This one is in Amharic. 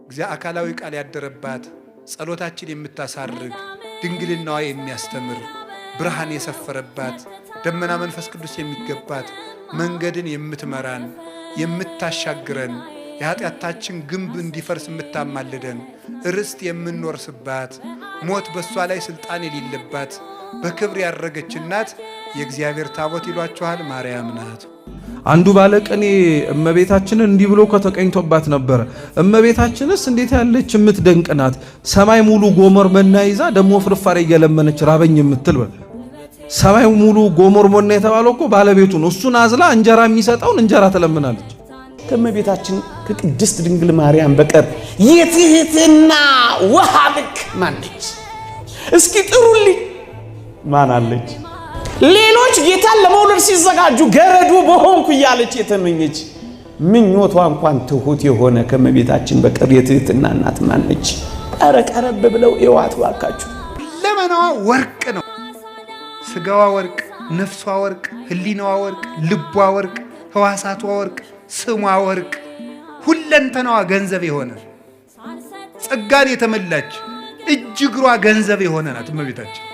እግዚአ አካላዊ ቃል ያደረባት ጸሎታችን የምታሳርግ ድንግልናዋ የሚያስተምር ብርሃን የሰፈረባት ደመና መንፈስ ቅዱስ የሚገባት መንገድን የምትመራን የምታሻግረን የኃጢአታችን ግንብ እንዲፈርስ የምታማልደን ርስት የምንወርስባት ሞት በሷ ላይ ስልጣን የሌለባት በክብር ያረገች እናት የእግዚአብሔር ታቦት ይሏችኋል ማርያም ናት። አንዱ ባለቅኔ እመቤታችንን እንዲህ ብሎ ከተቀኝቶባት ነበር። እመቤታችንስ እንዴት ያለች የምትደንቅ ናት! ሰማይ ሙሉ ጎመር መና ይዛ ደሞ ፍርፋሬ እየለመነች ራበኝ የምትል ሰማይ ሙሉ ጎመር መና የተባለው እኮ ባለቤቱ ነው። እሱን አዝላ እንጀራ የሚሰጠውን እንጀራ ትለምናለች። ከእመቤታችን ከቅድስት ድንግል ማርያም በቀር የትህትና ውሃ ልክ ማነች? እስኪ ጥሩልኝ። ማን አለች? ሌሎች ጌታን ለመውለድ ሲዘጋጁ ገረዱ በሆንኩ እያለች የተመኘች ምኞቷ እንኳን ትሁት የሆነ ከእመቤታችን በቀር የትህትና እናት ማነች? ኧረ ቀረብ ብለው እዋት ባካችሁ። ለመናዋ ወርቅ ነው። ስጋዋ ወርቅ፣ ነፍሷ ወርቅ፣ ህሊናዋ ወርቅ፣ ልቧ ወርቅ፣ ህዋሳቷ ወርቅ፣ ስሟ ወርቅ፣ ሁለንተናዋ ገንዘብ የሆነ ጸጋን የተመላች እጅ እግሯ ገንዘብ የሆነ ናት እመቤታችን።